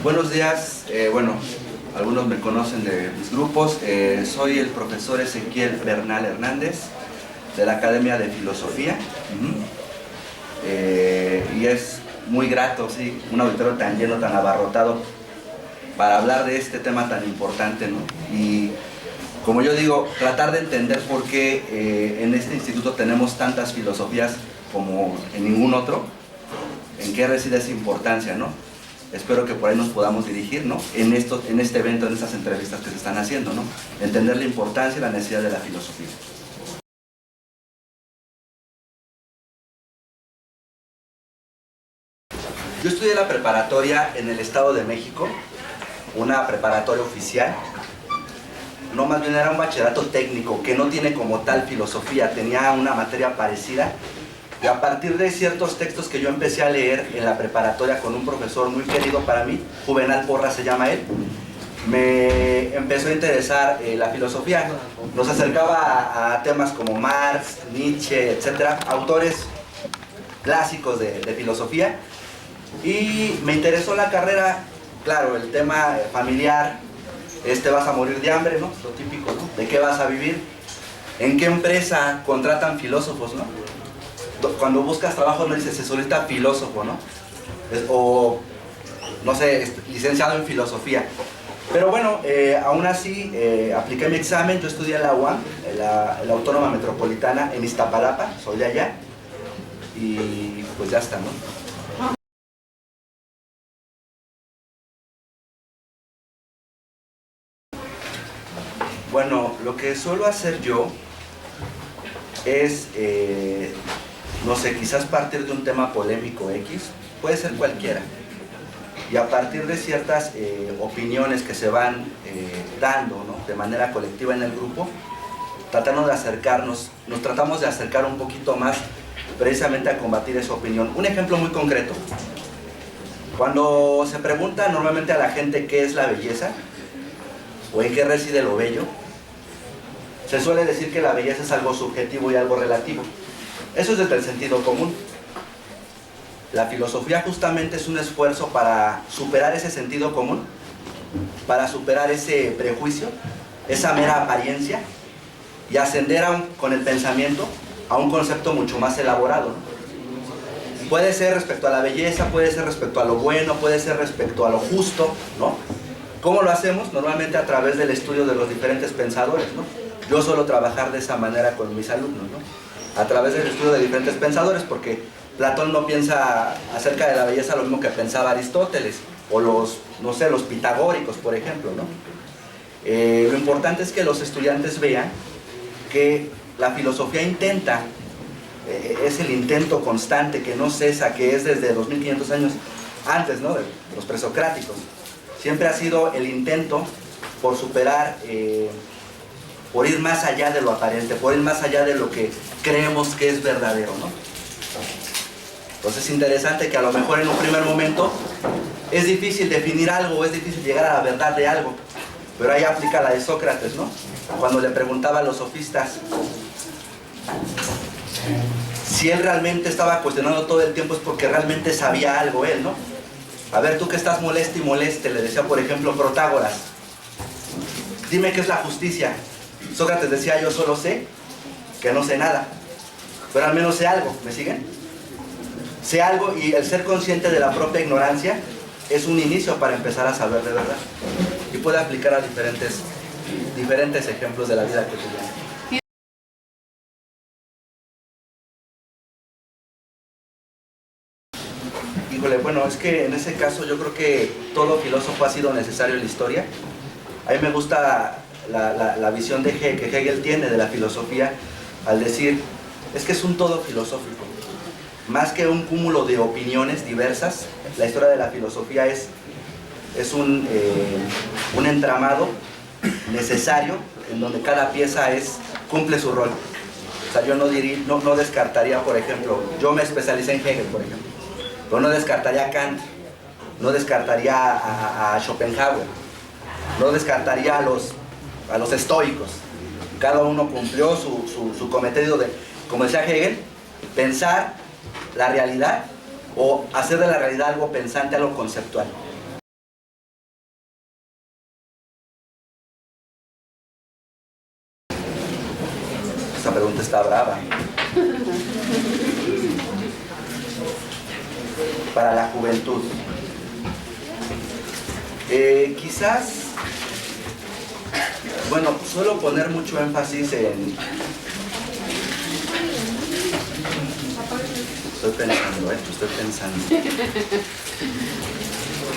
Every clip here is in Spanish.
Buenos días, bueno, algunos me conocen de mis grupos. Soy el profesor Ezequiel Bernal Hernández de la Academia de Filosofía. Y es muy grato, sí, un auditorio tan lleno, tan abarrotado, para hablar de este tema tan importante, ¿no? Y como yo digo, tratar de entender por qué en este instituto tenemos tantas filosofías como en ningún otro, en qué reside esa importancia, ¿no? Espero que por ahí nos podamos dirigir, ¿no? En este evento, en estas entrevistas que se están haciendo, ¿no? Entender la importancia y la necesidad de la filosofía. Yo estudié la preparatoria en el Estado de México, una preparatoria oficial. No, más bien era un bachillerato técnico que no tiene como tal filosofía, tenía una materia parecida. Y a partir de ciertos textos que yo empecé a leer en la preparatoria con un profesor muy querido para mí, Juvenal Porras se llama él, me empezó a interesar la filosofía. Nos acercaba a temas como Marx, Nietzsche, etcétera, autores clásicos de filosofía. Y me interesó la carrera, claro, el tema familiar, vas a morir de hambre, ¿no? Lo típico, ¿no? ¿De qué vas a vivir? ¿En qué empresa contratan filósofos, no? Cuando buscas trabajo no dices, se solicita filósofo, ¿no? O, no sé, licenciado en filosofía. Pero bueno, aún así apliqué mi examen. Yo estudié en la UAM, la Autónoma Metropolitana, en Iztapalapa, soy de allá. Y pues ya está, ¿no? Bueno, lo que suelo hacer yo es, no sé, quizás partir de un tema polémico X, puede ser cualquiera, y a partir de ciertas opiniones que se van dando, ¿no?, de manera colectiva en el grupo, tratando de acercarnos, nos tratamos de acercar un poquito más precisamente a combatir esa opinión. Un ejemplo muy concreto: cuando se pregunta normalmente a la gente qué es la belleza o en qué reside lo bello, se suele decir que la belleza es algo subjetivo y algo relativo. Eso es desde el sentido común. La filosofía justamente es un esfuerzo para superar ese sentido común, para superar ese prejuicio, esa mera apariencia, y ascender con el pensamiento a un concepto mucho más elaborado, ¿no? Puede ser respecto a la belleza, puede ser respecto a lo bueno, puede ser respecto a lo justo, ¿no? ¿Cómo lo hacemos? Normalmente a través del estudio de los diferentes pensadores, ¿no? Yo suelo trabajar de esa manera con mis alumnos, ¿no? A través del estudio de diferentes pensadores, porque Platón no piensa acerca de la belleza lo mismo que pensaba Aristóteles, o los, no sé, los pitagóricos, por ejemplo, ¿no? Lo importante es que los estudiantes vean que la filosofía intenta, es el intento constante que no cesa, que es desde 2500 años antes, ¿no?, de los presocráticos. Siempre ha sido el intento por superar, por ir más allá de lo aparente, por ir más allá de lo que creemos que es verdadero, ¿no? Entonces es interesante que a lo mejor en un primer momento es difícil definir algo, es difícil llegar a la verdad de algo, pero ahí aplica la de Sócrates, ¿no? Cuando le preguntaba a los sofistas si él realmente estaba cuestionando todo el tiempo, es porque realmente sabía algo él, ¿no? A ver, tú que estás moleste y moleste, le decía por ejemplo Protágoras, dime qué es la justicia. Sócrates decía, yo solo sé que no sé nada, pero al menos sé algo, ¿me siguen? Sé algo, y el ser consciente de la propia ignorancia es un inicio para empezar a saber de verdad, y puede aplicar a diferentes ejemplos de la vida cotidiana. Híjole, bueno, es que en ese caso yo creo que todo filósofo ha sido necesario en la historia. A mí me gusta la visión que Hegel tiene de la filosofía, al decir, es que es un todo filosófico. Más que un cúmulo de opiniones diversas, la historia de la filosofía es un entramado necesario en donde cada pieza cumple su rol. O sea, yo no descartaría, por ejemplo, yo me especialicé en Hegel, por ejemplo, pero no descartaría a Kant, no descartaría a Schopenhauer, no descartaría a los estoicos. Cada uno cumplió su cometido de, como decía Hegel, pensar la realidad o hacer de la realidad algo pensante, algo conceptual. está brava. Para la juventud. Quizás, bueno, suelo poner mucho énfasis en... Estoy pensando.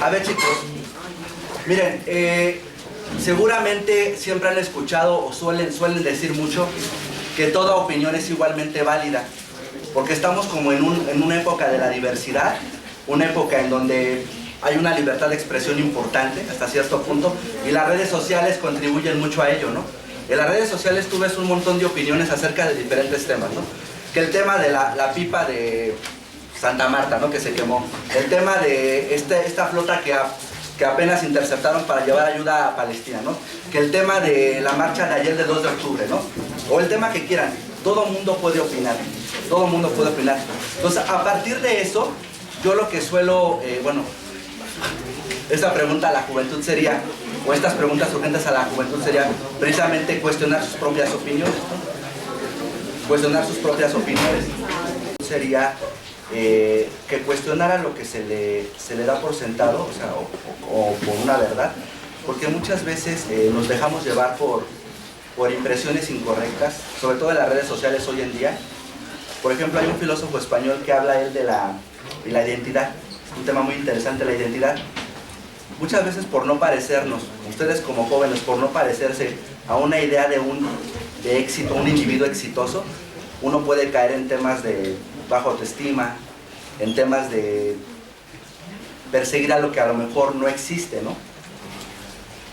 A ver, chicos, miren, seguramente siempre han escuchado o suelen decir mucho que toda opinión es igualmente válida, porque estamos como en una época de la diversidad, una época en donde hay una libertad de expresión importante hasta cierto punto, y las redes sociales contribuyen mucho a ello, ¿no? En las redes sociales tú ves un montón de opiniones acerca de diferentes temas, ¿no? Que el tema de la pipa de Santa Marta, ¿no? Que se quemó, el tema de esta flota que apenas interceptaron para llevar ayuda a Palestina, ¿no? Que el tema de la marcha de ayer del 2 de octubre, ¿no? O el tema que quieran, todo mundo puede opinar, todo mundo puede opinar. Entonces, a partir de eso, yo lo que suelo, bueno, esta pregunta a la juventud sería, o estas preguntas urgentes a la juventud sería precisamente cuestionar sus propias opiniones, ¿no? Cuestionar sus propias opiniones. Sería que cuestionara lo que se le da por sentado, o sea, o por una verdad, porque muchas veces nos dejamos llevar por impresiones incorrectas, sobre todo en las redes sociales hoy en día. Por ejemplo, hay un filósofo español que habla él de la identidad, un tema muy interesante, la identidad. Muchas veces por no parecernos, ustedes como jóvenes, por no parecerse a una idea de éxito, un individuo exitoso, uno puede caer en temas de baja autoestima, en temas de perseguir a lo que a lo mejor no existe, ¿no?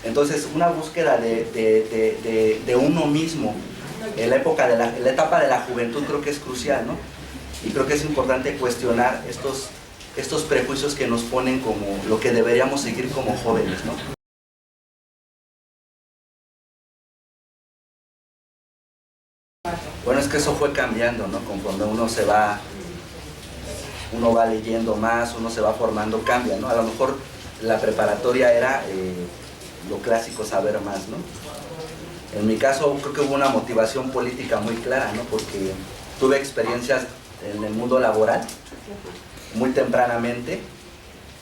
Entonces, una búsqueda de uno mismo en la etapa de la juventud creo que es crucial, ¿no? Y creo que es importante cuestionar estos prejuicios que nos ponen como lo que deberíamos seguir como jóvenes, ¿no? Bueno, es que eso fue cambiando, ¿no? Conforme uno va leyendo más, uno se va formando, cambia, ¿no? A lo mejor la preparatoria era lo clásico, saber más, ¿no? En mi caso creo que hubo una motivación política muy clara, ¿no? Porque tuve experiencias en el mundo laboral muy tempranamente,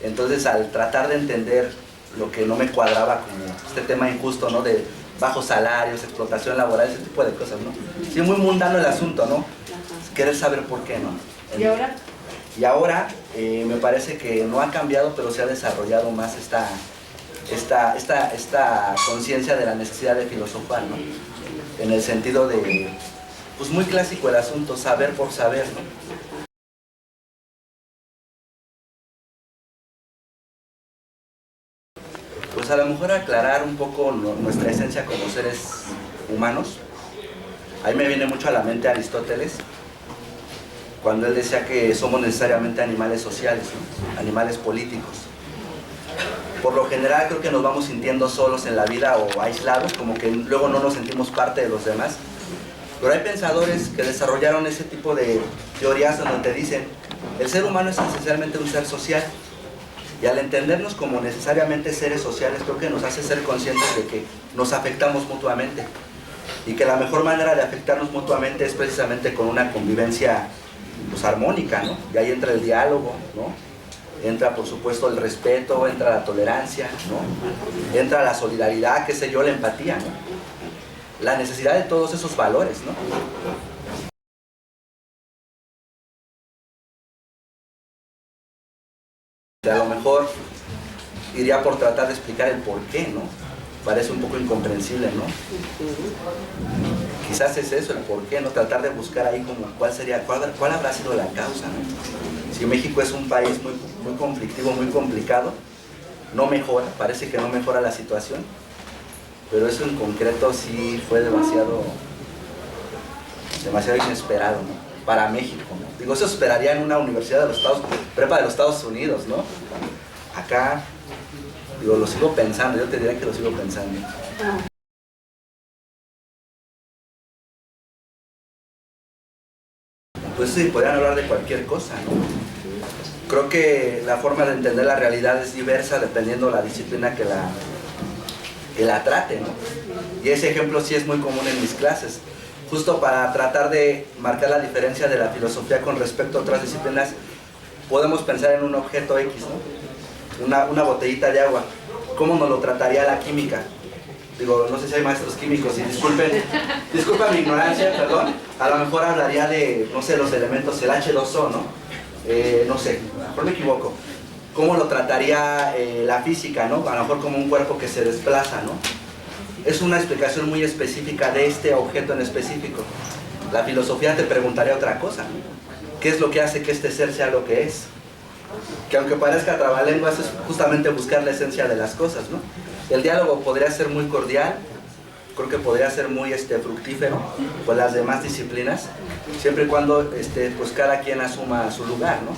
entonces al tratar de entender lo que no me cuadraba como este tema injusto, ¿no? De bajos salarios, explotación laboral, ese tipo de cosas, ¿no? Sí, muy mundano el asunto, ¿no? Querer saber por qué, ¿no? ¿Y ahora? Y ahora me parece que no ha cambiado, pero se ha desarrollado más esta conciencia de la necesidad de filosofar, ¿no? En el sentido de, pues muy clásico el asunto, saber por saber, ¿no? Pues a lo mejor aclarar un poco nuestra esencia como seres humanos. Ahí me viene mucho a la mente Aristóteles, cuando él decía que somos necesariamente animales sociales, ¿no? Animales políticos. Por lo general creo que nos vamos sintiendo solos en la vida o aislados, como que luego no nos sentimos parte de los demás. Pero hay pensadores que desarrollaron ese tipo de teorías donde dicen el ser humano es esencialmente un ser social. Y al entendernos como necesariamente seres sociales, creo que nos hace ser conscientes de que nos afectamos mutuamente. Y que la mejor manera de afectarnos mutuamente es precisamente con una convivencia pues, armónica, ¿no? Y ahí entra el diálogo, ¿no? Entra por supuesto el respeto, entra la tolerancia, ¿no? Entra la solidaridad, qué sé yo, la empatía, ¿no? La necesidad de todos esos valores, ¿no? A lo mejor iría por tratar de explicar el por qué, ¿no? Parece un poco incomprensible, ¿no? Quizás es eso, el por qué, ¿no? Tratar de buscar ahí como cuál habrá sido la causa, ¿no? Si México es un país muy conflictivo, muy complicado, no mejora, parece que no mejora la situación, pero eso en concreto sí fue demasiado inesperado, ¿no? Para México, ¿no? Digo, eso esperaría en una universidad de los prepa de los Estados Unidos, ¿no? Acá, digo, lo sigo pensando, yo te diría que lo sigo pensando. Pues sí, podrían hablar de cualquier cosa, ¿no? Creo que la forma de entender la realidad es diversa dependiendo de la disciplina que la trate, ¿no? Y ese ejemplo sí es muy común en mis clases. justo para tratar de marcar la diferencia de la filosofía con respecto a otras disciplinas, podemos pensar en un objeto X, ¿no? Una botellita de agua. ¿Cómo nos lo trataría la química? Digo, no sé si hay maestros químicos y disculpen mi ignorancia, perdón. A lo mejor hablaría de, no sé, los elementos, el H2O, ¿no? No sé, a lo mejor me equivoco. ¿Cómo lo trataría la física, ¿no? A lo mejor como un cuerpo que se desplaza, ¿no? Es una explicación muy específica de este objeto en específico. La filosofía te preguntaría otra cosa, ¿no? ¿Qué es lo que hace que este ser sea lo que es? Que aunque parezca trabalenguas, es justamente buscar la esencia de las cosas, ¿no? El diálogo podría ser muy cordial, creo que podría ser muy fructífero con las demás disciplinas, siempre y cuando pues cada quien asuma su lugar, ¿no?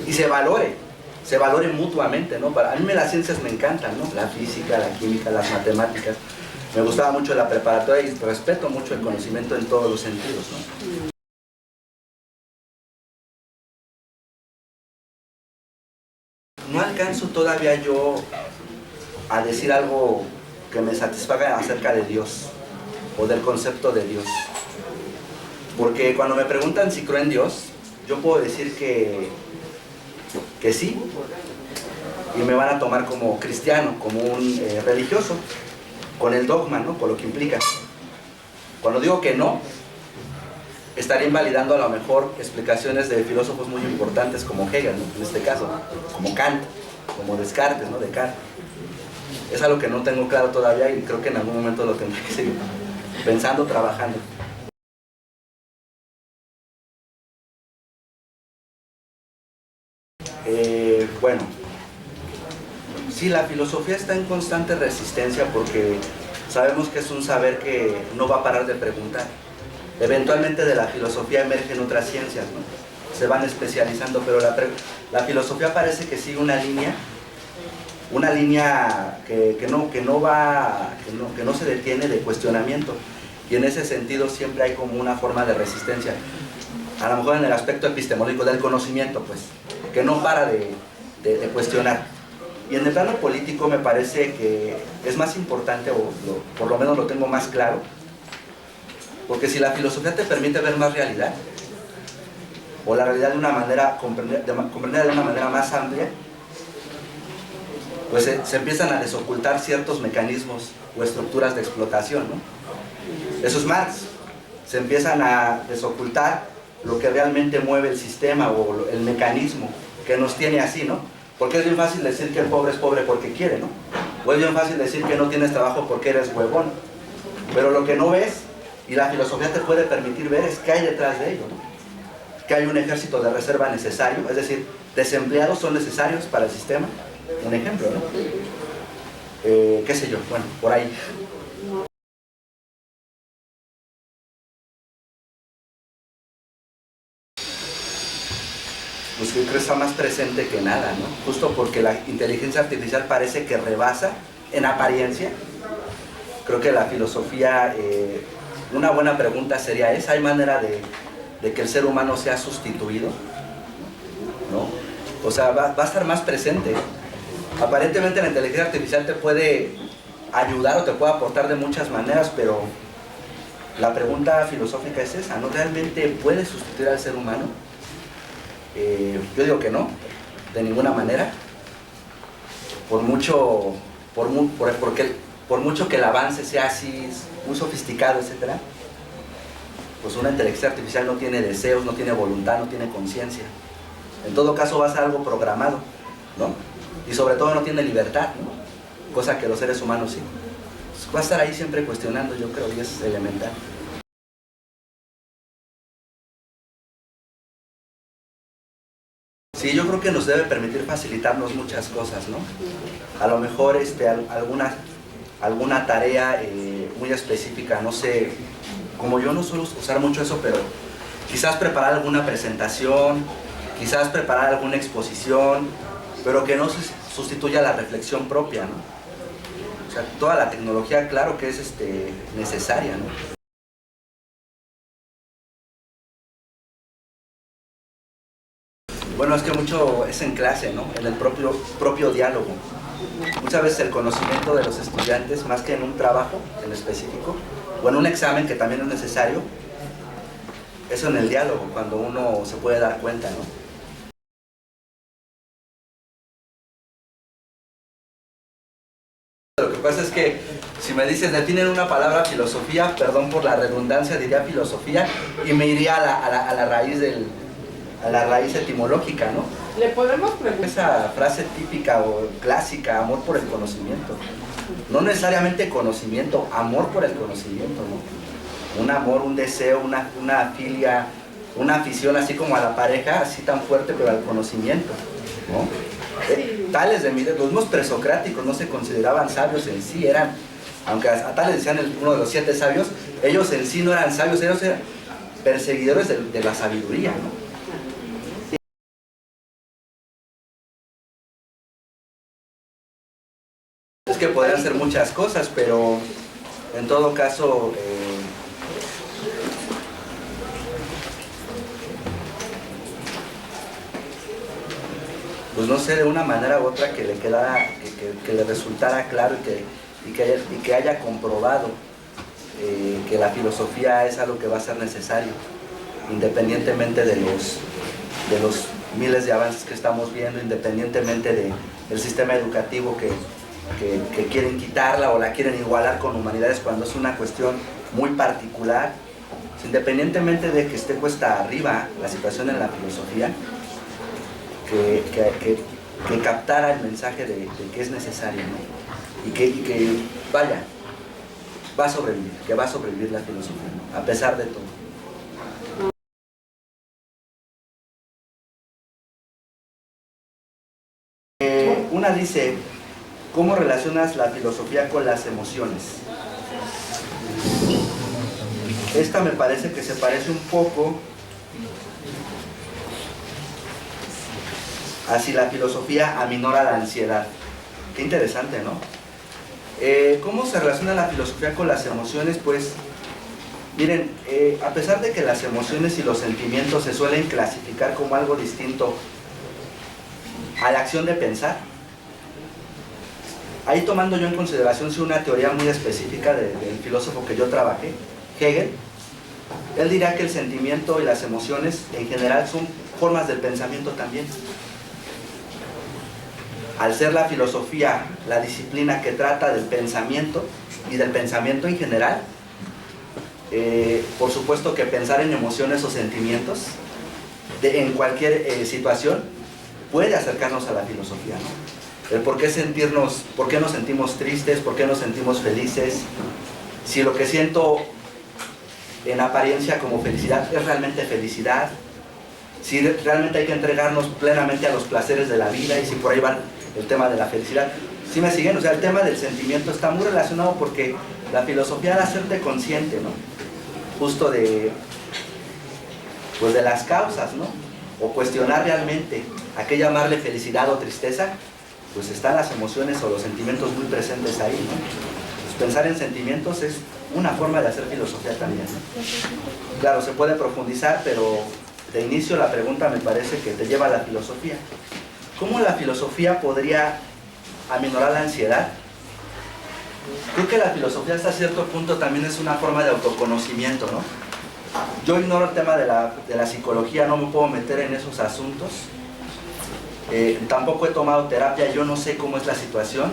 Y se valore mutuamente, ¿no? A mí las ciencias me encantan, ¿no? La física, la química, las matemáticas. Me gustaba mucho la preparatoria y respeto mucho el conocimiento en todos los sentidos, ¿no? No alcanzo todavía yo a decir algo que me satisfaga acerca de Dios o del concepto de Dios. Porque cuando me preguntan si creo en Dios, yo puedo decir que sí, y me van a tomar como cristiano, como un religioso, con el dogma, ¿no? Con lo que implica. Cuando digo que no, estaría invalidando a lo mejor explicaciones de filósofos muy importantes como Hegel, ¿no? En este caso, como Kant, como Descartes, ¿no? Descartes. Es algo que no tengo claro todavía y creo que en algún momento lo tendré que seguir pensando, trabajando. Bueno, sí, la filosofía está en constante resistencia porque sabemos que es un saber que no va a parar de preguntar. Eventualmente de la filosofía emergen otras ciencias, ¿no? Se van especializando, pero la filosofía parece que sigue una línea que no se detiene de cuestionamiento, y en ese sentido siempre hay como una forma de resistencia, a lo mejor en el aspecto epistemológico del conocimiento, pues, que no para de cuestionar. Y en el plano político me parece que es más importante, o por lo menos lo tengo más claro, porque si la filosofía te permite ver más realidad, o la realidad de una manera, comprender de una manera más amplia, pues se empiezan a desocultar ciertos mecanismos o estructuras de explotación, ¿no? Eso es Marx. Se empiezan a desocultar lo que realmente mueve el sistema o el mecanismo que nos tiene así, ¿no? Porque es bien fácil decir que el pobre es pobre porque quiere, ¿no? O es bien fácil decir que no tienes trabajo porque eres huevón. Pero lo que no ves, y la filosofía te puede permitir ver, es qué hay detrás de ello, ¿no? Que hay un ejército de reserva necesario, es decir, desempleados son necesarios para el sistema. Un ejemplo, ¿no? Qué sé yo, bueno, por ahí. Pues yo creo que está más presente que nada, ¿no? Justo porque la inteligencia artificial parece que rebasa en apariencia. Creo que la filosofía, una buena pregunta sería esa: ¿hay manera de que el ser humano sea sustituido? ¿No? O sea, va a estar más presente. Aparentemente la inteligencia artificial te puede ayudar o te puede aportar de muchas maneras, pero la pregunta filosófica es esa, ¿no? ¿Realmente puede sustituir al ser humano? Yo digo que no, de ninguna manera. Por mucho que el avance sea así, muy sofisticado, etc., pues una inteligencia artificial no tiene deseos, no tiene voluntad, no tiene conciencia. En todo caso va a ser algo programado, ¿no? Y sobre todo no tiene libertad, ¿no? Cosa que los seres humanos sí. Pues va a estar ahí siempre cuestionando, yo creo, y es elemental. Sí, yo creo que nos debe permitir facilitarnos muchas cosas, ¿no? A lo mejor alguna tarea muy específica, no sé, como yo no suelo usar mucho eso, pero quizás preparar alguna presentación, quizás preparar alguna exposición, pero que no se sustituya la reflexión propia, ¿no? O sea, toda la tecnología, claro que es necesaria, ¿no? Bueno, es que mucho es en clase, ¿no? En el propio diálogo. Muchas veces el conocimiento de los estudiantes, más que en un trabajo en específico, o en un examen que también es necesario, Eso en el diálogo, cuando uno se puede dar cuenta, ¿no? Lo que pasa es que si me dices, definen una palabra filosofía, perdón por la redundancia, diría filosofía, y me iría a la raíz a la raíz etimológica, ¿no? Le podemos preguntar. Esa frase típica o clásica, amor por el conocimiento. No necesariamente conocimiento, amor por el conocimiento, ¿no? Un amor, un deseo, una filia, una afición así como a la pareja, así tan fuerte, pero al conocimiento, ¿no? Tales de los mismos presocráticos no se consideraban sabios en sí, eran, aunque a Tales decían uno de los 7 sabios, ellos en sí no eran sabios, ellos eran perseguidores de la sabiduría, ¿no? Es que podrían ser muchas cosas, pero en todo caso, pues no sé, de una manera u otra que le quedara, que le resultara claro y que haya comprobado que la filosofía es algo que va a ser necesario, independientemente de los miles de avances que estamos viendo, independientemente del sistema educativo que quieren quitarla o la quieren igualar con humanidades cuando es una cuestión muy particular. Independientemente de que esté cuesta arriba la situación en la filosofía, que captara el mensaje de que es necesario, ¿no? y que vaya, va a sobrevivir, que va a sobrevivir la filosofía, ¿no? A pesar de todo. Una dice, ¿cómo relacionas la filosofía con las emociones? Esta me parece que se parece un poco a si la filosofía aminora la ansiedad. Qué interesante, ¿no? ¿Cómo se relaciona la filosofía con las emociones? Pues, miren, a pesar de que las emociones y los sentimientos se suelen clasificar como algo distinto a la acción de pensar, ahí tomando yo en consideración una teoría muy específica del filósofo que yo trabajé, Hegel, él dirá que el sentimiento y las emociones en general son formas del pensamiento también. Al ser la filosofía la disciplina que trata del pensamiento y del pensamiento en general, por supuesto que pensar en emociones o sentimientos en cualquier situación puede acercarnos a la filosofía, ¿no? El por qué nos sentimos tristes, por qué nos sentimos felices, si lo que siento en apariencia como felicidad es realmente felicidad, si realmente hay que entregarnos plenamente a los placeres de la vida y si por ahí va el tema de la felicidad. ¿Sí me siguen? O sea, el tema del sentimiento está muy relacionado porque la filosofía da hacerte consciente, ¿no? Justo pues de las causas, ¿no? O cuestionar realmente a qué llamarle felicidad o tristeza, pues están las emociones o los sentimientos muy presentes ahí, ¿no? Pues pensar en sentimientos es una forma de hacer filosofía también, ¿no? Claro, se puede profundizar, pero de inicio la pregunta me parece que te lleva a la filosofía. ¿Cómo la filosofía podría aminorar la ansiedad? Creo que la filosofía hasta cierto punto también es una forma de autoconocimiento, ¿no? Yo ignoro el tema de la psicología, no me puedo meter en esos asuntos. Tampoco he tomado terapia, yo no sé cómo es la situación.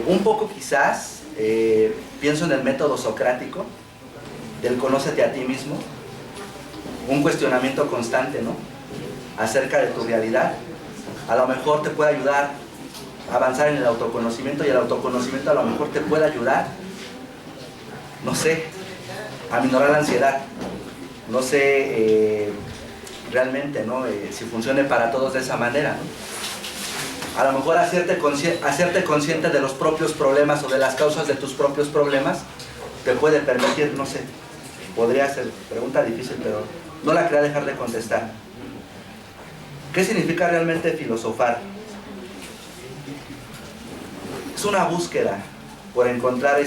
Un poco quizás, pienso en el método socrático, del conócete a ti mismo, un cuestionamiento constante, ¿no? Acerca de tu realidad. A lo mejor te puede ayudar a avanzar en el autoconocimiento y el autoconocimiento a lo mejor te puede ayudar, no sé, a minorar la ansiedad. No sé realmente, ¿no? Si funcione para todos de esa manera, ¿no? A lo mejor hacerte consciente de los propios problemas o de las causas de tus propios problemas te puede permitir, no sé, podría ser, pregunta difícil, pero no la quería dejar de contestar. ¿Qué significa realmente filosofar? Es una búsqueda por encontrar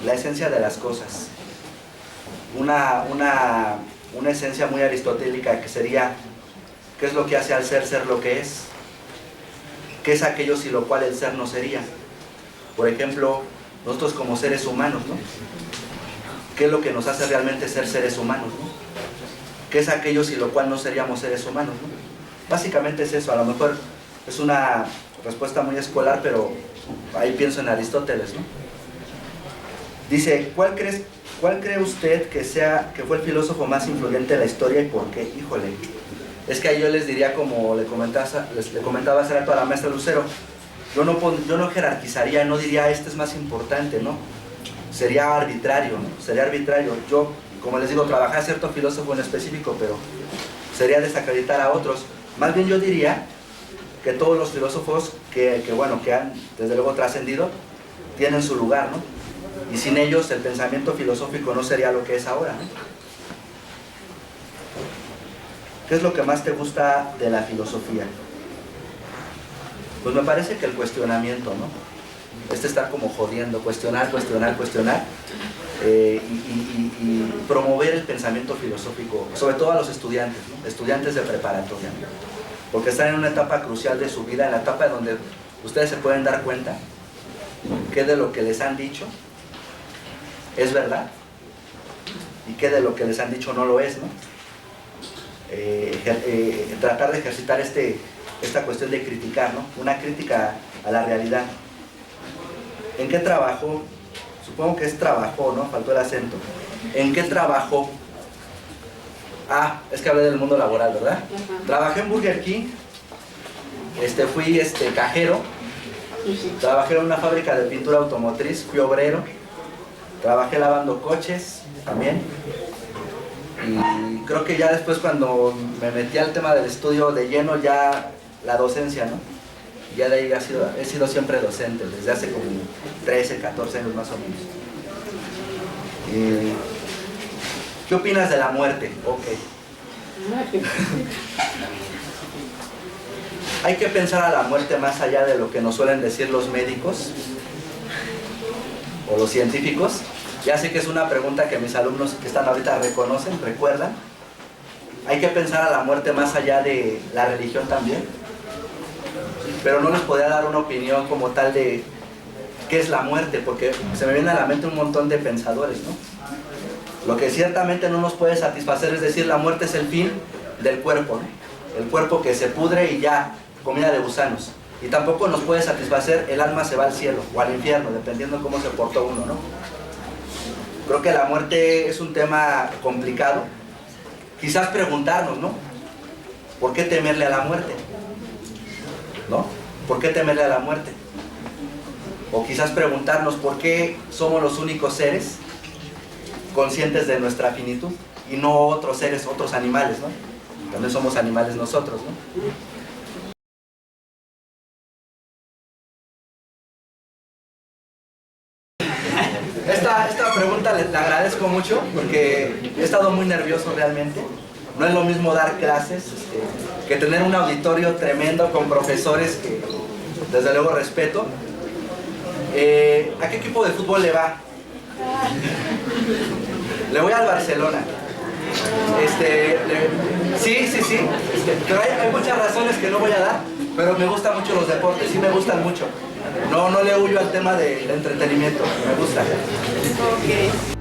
la esencia de las cosas. Una esencia muy aristotélica que sería, ¿qué es lo que hace al ser lo que es? ¿Qué es aquello sin lo cual el ser no sería? Por ejemplo, nosotros como seres humanos, ¿no? qué es lo que nos hace realmente ser seres humanos, ¿no? ¿Qué es aquello sin lo cual no seríamos seres humanos, ¿no? Básicamente es eso. A lo mejor es una respuesta muy escolar, pero ahí pienso en Aristóteles, ¿no? Dice, ¿cuál cree usted que fue el filósofo más influyente de la historia y por qué? Híjole, es que ahí yo les diría, como le comentaba hace rato a la maestra Lucero, yo no jerarquizaría, no diría este es más importante, ¿no? Sería arbitrario, ¿no? Sería arbitrario. Yo, como les digo, trabajé a cierto filósofo en específico, pero sería desacreditar a otros. Más bien yo diría que todos los filósofos que han desde luego trascendido, tienen su lugar, ¿no? Y sin ellos el pensamiento filosófico no sería lo que es ahora, ¿no? ¿Qué es lo que más te gusta de la filosofía? Pues me parece que el cuestionamiento, ¿no? Estar como jodiendo, cuestionar, y promover el pensamiento filosófico, sobre todo a los estudiantes, ¿no? Estudiantes de preparatoria, ¿no? Porque están en una etapa crucial de su vida, en la etapa en donde ustedes se pueden dar cuenta que de lo que les han dicho es verdad y que de lo que les han dicho no lo es, ¿no? Tratar de ejercitar esta cuestión de criticar, ¿no? Una crítica a la realidad. ¿En qué trabajó? Supongo que es trabajó, ¿no? Faltó el acento. ¿En qué trabajó? Ah, es que hablé del mundo laboral, ¿verdad? Trabajé en Burger King, fui cajero, trabajé en una fábrica de pintura automotriz, fui obrero, trabajé lavando coches también, y creo que ya después, cuando me metí al tema del estudio de lleno, ya la docencia, ¿no? Ya de ahí he sido siempre docente, desde hace como 13, 14 años más o menos. ¿Qué opinas de la muerte? Ok. Hay que pensar a la muerte más allá de lo que nos suelen decir los médicos o los científicos. Ya sé que es una pregunta que mis alumnos que están ahorita recuerdan. Hay que pensar a la muerte más allá de la religión también. Pero no les podría dar una opinión como tal de qué es la muerte, porque se me viene a la mente un montón de pensadores, ¿no? Lo que ciertamente no nos puede satisfacer es decir la muerte es el fin del cuerpo, ¿no? El cuerpo que se pudre y ya, comida de gusanos. Y tampoco nos puede satisfacer el alma se va al cielo o al infierno, dependiendo cómo se portó uno, ¿no? Creo que la muerte es un tema complicado. Quizás preguntarnos, ¿no? ¿Por qué temerle a la muerte? ¿No? ¿Por qué temerle a la muerte? O quizás preguntarnos por qué somos los únicos seres conscientes de nuestra finitud y no otros seres, otros animales, ¿no? También somos animales nosotros, ¿no? Esta pregunta le agradezco mucho porque he estado muy nervioso realmente. No es lo mismo dar clases que tener un auditorio tremendo con profesores que desde luego respeto. ¿A qué equipo de fútbol le va? Le voy al Barcelona. Sí. Pero hay muchas razones que no voy a dar, pero me gustan mucho los deportes, sí me gustan mucho. No le huyo al tema del entretenimiento, me gusta. Okay.